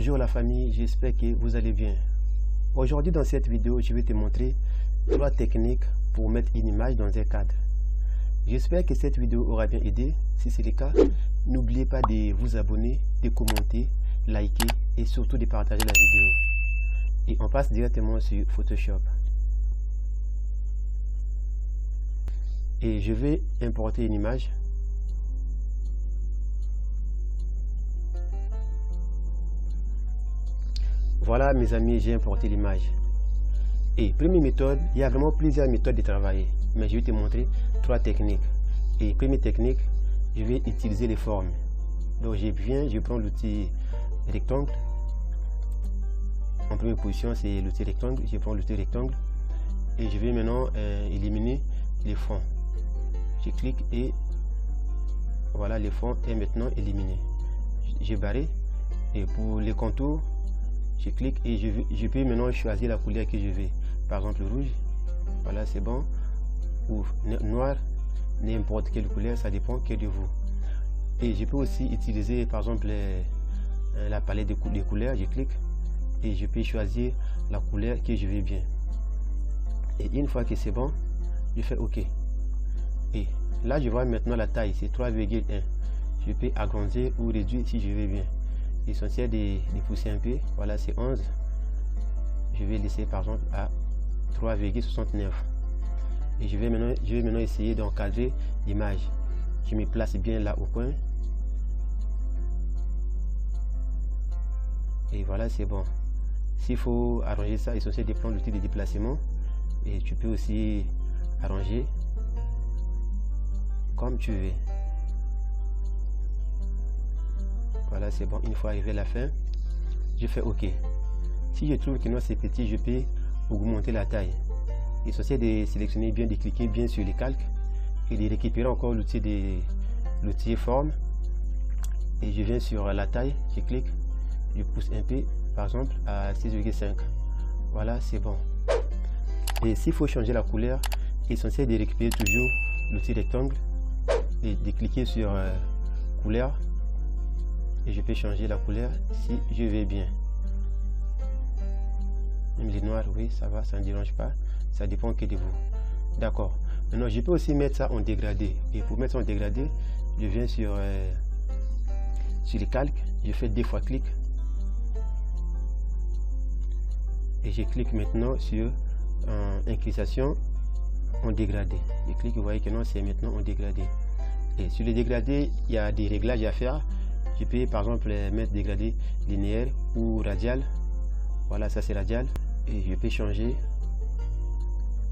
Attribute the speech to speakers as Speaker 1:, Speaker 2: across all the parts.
Speaker 1: Bonjour la famille, j'espère que vous allez bien. Aujourd'hui dans cette vidéo, je vais te montrer 3 techniques pour mettre une image dans un cadre. J'espère que cette vidéo aura bien aidé. Si c'est le cas, n'oubliez pas de vous abonner, de commenter, liker et surtout de partager la vidéo. Et on passe directement sur Photoshop. Et je vais importer une image. Voilà mes amis, j'ai importé l'image. Et première méthode, il y a vraiment plusieurs méthodes de travailler, mais je vais te montrer 3 techniques. Et première technique, je vais utiliser les formes. Donc je prends l'outil rectangle. En première position, c'est l'outil rectangle. Je prends l'outil rectangle et je vais maintenant éliminer les fonds. Je clique et voilà, le fond est maintenant éliminé. J'ai barré et pour les contours, je clique et je peux maintenant choisir la couleur que je veux. Par exemple rouge, voilà c'est bon, ou noir, n'importe quelle couleur, ça dépend que de vous. Et je peux aussi utiliser par exemple la palette de couleurs. Je clique et je peux choisir la couleur que je veux bien. Et une fois que c'est bon, je fais OK. Et là je vois maintenant la taille, c'est 3,1. Je peux agrandir ou réduire si je veux bien. L'essentiel de pousser un peu, voilà c'est 11. Je vais laisser par exemple à 3,69. Et je vais maintenant essayer d'encadrer l'image. Je me place bien là au coin. Et voilà c'est bon. S'il faut arranger ça, l'essentiel de prendre l'outil de déplacement. Et tu peux aussi arranger comme tu veux. Voilà c'est bon. Une fois arrivé à la fin, je fais OK. Si je trouve que non c'est petit, je peux augmenter la taille. L'essentiel de sélectionner bien, de cliquer bien sur les calques et de récupérer encore l'outil forme. Et je viens sur la taille, je clique, je pousse un peu, par exemple à 6,5. Voilà c'est bon. Et s'il faut changer la couleur, l'essentiel de récupérer toujours l'outil rectangle et de cliquer sur couleur. Et je peux changer la couleur si je veux bien. Même les noirs, oui, ça va, ça ne dérange pas. Ça dépend que de vous. D'accord. Maintenant, je peux aussi mettre ça en dégradé. Et pour mettre ça en dégradé, je viens sur les calques. Je fais 2 fois clic. Et je clique maintenant sur incrustation en dégradé. Je clique, vous voyez que non, c'est maintenant en dégradé. Et sur le dégradé, il y a des réglages à faire. Je peux par exemple mettre dégradé linéaire ou radial. Voilà, ça c'est radial. Et je peux changer.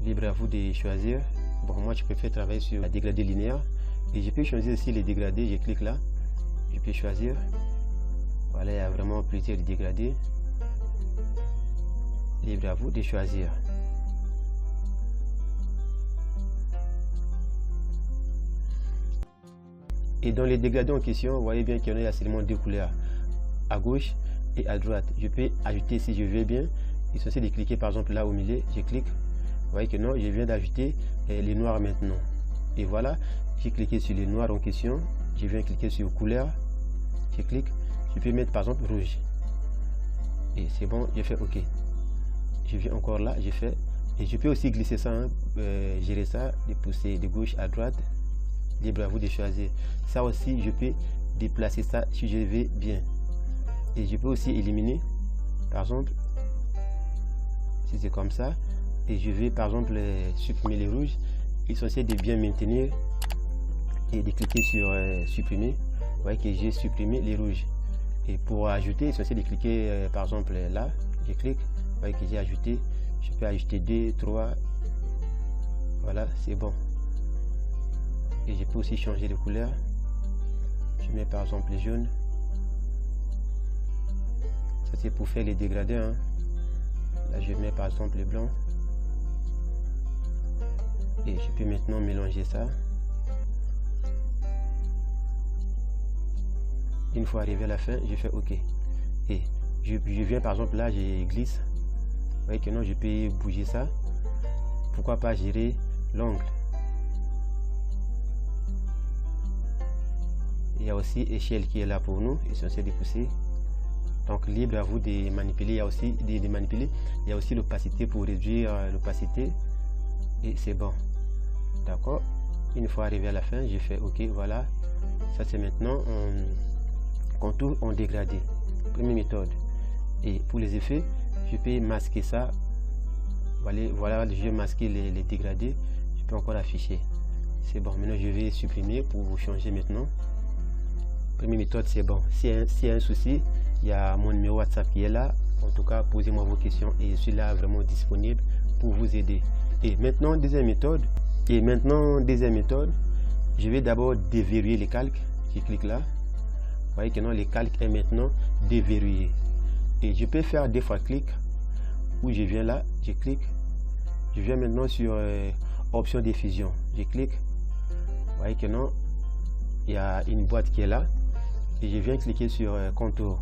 Speaker 1: Libre à vous de choisir. Bon, moi je préfère travailler sur la dégradé linéaire. Et je peux choisir aussi les dégradés. Je clique là. Je peux choisir. Voilà, il y a vraiment plusieurs dégradés. Libre à vous de choisir. Et dans les dégradés en question, vous voyez bien qu'il y a seulement 2 couleurs, à gauche et à droite. Je peux ajouter si je veux bien. Il suffit de cliquer par exemple là au milieu, je clique. Vous voyez que non, je viens d'ajouter les noirs maintenant. Et voilà, j'ai cliqué sur les noirs en question. Je viens cliquer sur couleur. Je clique. Je peux mettre par exemple rouge. Et c'est bon, je fais OK. Je viens encore là, je fais. Et je peux aussi glisser ça, gérer ça, de pousser de gauche à droite. Libre à vous de choisir. Ça aussi, je peux déplacer ça si je veux bien. Et je peux aussi éliminer, par exemple, si c'est comme ça, et je vais par exemple supprimer les rouges. L'essentiel de bien maintenir et de cliquer sur supprimer. Vous voyez que j'ai supprimé les rouges. Et pour ajouter, l'essentiel de cliquer par exemple là, je clique. Vous voyez que j'ai ajouté. Je peux ajouter 2, 3. Voilà, c'est bon. Et je peux aussi changer de couleur. Je mets par exemple les jaunes. Ça c'est pour faire les dégradés. Hein. Là je mets par exemple les blancs. Et je peux maintenant mélanger ça. Une fois arrivé à la fin, je fais OK. Et je viens par exemple là, je glisse. Vous voyez que non, je peux bouger ça. Pourquoi pas gérer l'angle. Il y a aussi échelle qui est là pour nous, essentiel de pousser. Donc libre à vous de manipuler. Il y a aussi manipuler. Il y a aussi l'opacité pour réduire l'opacité. Et c'est bon. D'accord. Une fois arrivé à la fin, j'ai fait OK. Voilà. Ça c'est maintenant contour en dégradé. Première méthode. Et pour les effets, je peux masquer ça. Voilà, je vais masquer les dégradés. Je peux encore afficher. C'est bon. Maintenant, je vais supprimer pour vous changer maintenant. Première méthode, c'est bon. S'il y a un souci, il y a mon numéro WhatsApp qui est là. En tout cas, posez-moi vos questions et je suis là vraiment disponible pour vous aider. Et maintenant, deuxième méthode. Je vais d'abord déverrouiller les calques. Je clique là. Vous voyez que non, les calques est maintenant déverrouillé. Et je peux faire deux fois clic où je viens là, je clique. Je viens maintenant sur option diffusion. Je clique. Vous voyez que non, il y a une boîte qui est là. Et je viens cliquer sur contour.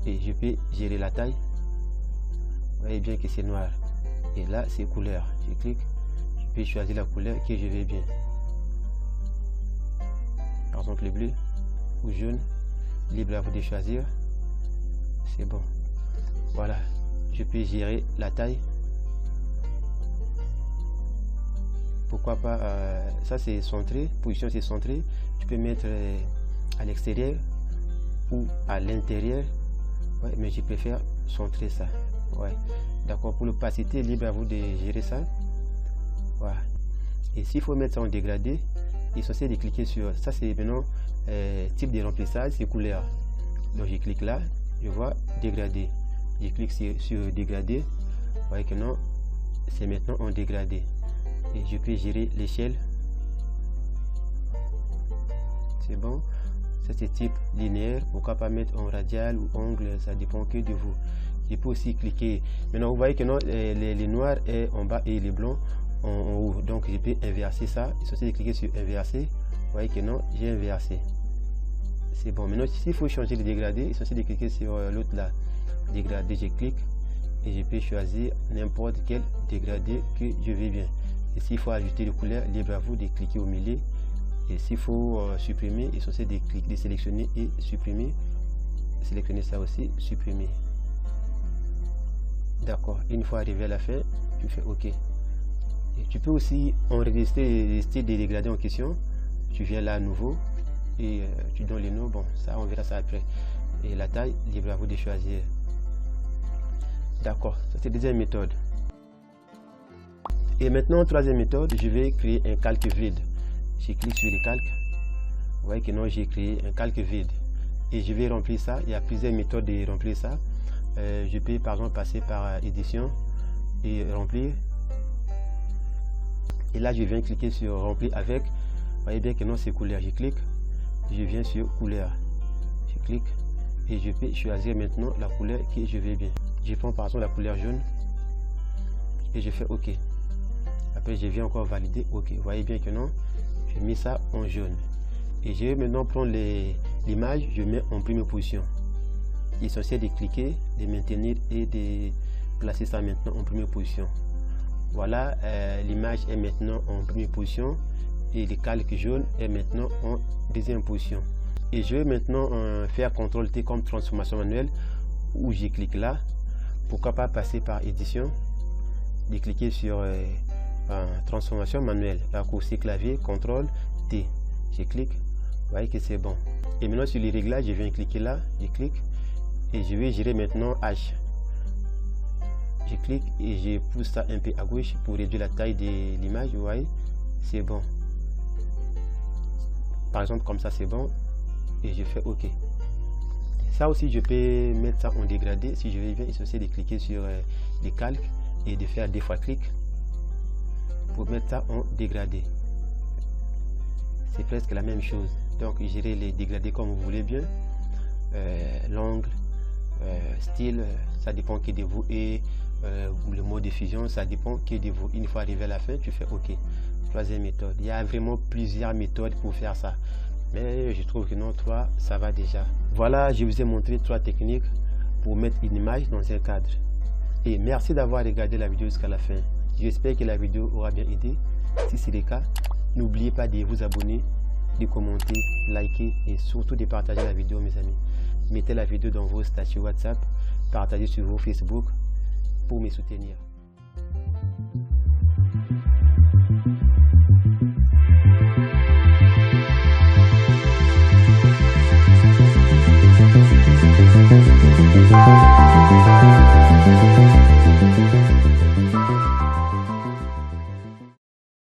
Speaker 1: Et je peux gérer la taille. Vous voyez bien que c'est noir. Et là, c'est couleur. Je clique. Je peux choisir la couleur que je veux bien. Par exemple, le bleu ou jaune. Libre à vous de choisir. C'est bon. Voilà. Je peux gérer la taille. Pourquoi pas, ça c'est centré. Position c'est centré. Tu peux mettre à l'extérieur ou à l'intérieur. Ouais, mais je préfère centrer ça. Ouais. D'accord. Pour l'opacité, libre à vous de gérer ça. Voilà. Et s'il faut mettre ça en dégradé, il est censé de cliquer sur ça. C'est maintenant type de remplissage, c'est couleur. Donc je clique là, je vois dégradé. Je clique sur dégradé. Vous voyez que non, c'est maintenant en dégradé. Et je peux gérer l'échelle. C'est bon. Ça c'est type linéaire. Pourquoi pas mettre en radial ou angle, ça dépend que de vous. Je peux aussi cliquer. Maintenant vous voyez que non, les noirs est en bas et les blancs en haut. Donc je peux inverser ça. Il est censé de cliquer sur inverser. Vous voyez que non, j'ai inversé. C'est bon. Maintenant s'il faut changer le dégradé, il est censé de cliquer sur l'autre là. Dégradé, je clique et je peux choisir n'importe quel dégradé que je veux bien. Et s'il faut ajouter de couleur, libre à vous de cliquer au milieu. Et s'il faut supprimer, il est censé de cliquer, de sélectionner et supprimer. Sélectionner ça aussi, supprimer. D'accord. Une fois arrivé à la fin, tu fais OK. Et tu peux aussi enregistrer les styles des dégradés en question. Tu viens là à nouveau et tu donnes les noms. Bon, ça on verra ça après. Et la taille, libre à vous de choisir. D'accord, ça c'est la deuxième méthode. Et maintenant, troisième méthode, je vais créer un calque vide. Je clique sur les calques. Vous voyez que non, j'ai créé un calque vide. Et je vais remplir ça. Il y a plusieurs méthodes de remplir ça. Je peux par exemple passer par édition et remplir. Et là, je viens cliquer sur remplir avec. Vous voyez bien que non, c'est couleur. Je clique. Je viens sur couleur. Je clique. Et je peux choisir maintenant la couleur que je veux bien. Je prends par exemple la couleur jaune et je fais OK. Après je viens encore valider OK. Vous voyez bien que non, j'ai mis ça en jaune. Et je vais maintenant prendre l'image, je mets en première position. Il est censé de cliquer, de maintenir et de placer ça maintenant en première position. Voilà, l'image est maintenant en première position et le calque jaune est maintenant en deuxième position. Et je vais maintenant faire CTRL-T comme transformation manuelle où je clique là. Pourquoi pas passer par édition, de cliquer sur transformation manuelle, raccourci clavier, CTRL-T. Je clique, vous voyez que c'est bon. Et maintenant sur les réglages, je viens cliquer là, je clique et je vais gérer maintenant H. Je clique et je pousse ça un peu à gauche pour réduire la taille de l'image, vous voyez, c'est bon. Par exemple comme ça c'est bon et je fais OK. Ça aussi je peux mettre ça en dégradé. Si je vais bien, il suffit de cliquer sur les calques et de faire deux fois clic pour mettre ça en dégradé. C'est presque la même chose. Donc gérer les dégradés comme vous voulez bien. L'angle, style, ça dépend que de vous et le mode de diffusion, ça dépend que de vous. Une fois arrivé à la fin, tu fais OK. Troisième méthode. Il y a vraiment plusieurs méthodes pour faire ça. Mais je trouve que non, 3, ça va déjà. Voilà, je vous ai montré 3 techniques pour mettre une image dans un cadre. Et merci d'avoir regardé la vidéo jusqu'à la fin. J'espère que la vidéo aura bien aidé. Si c'est le cas, n'oubliez pas de vous abonner, de commenter, liker et surtout de partager la vidéo, mes amis. Mettez la vidéo dans vos statuts WhatsApp, partagez sur vos Facebook pour me soutenir.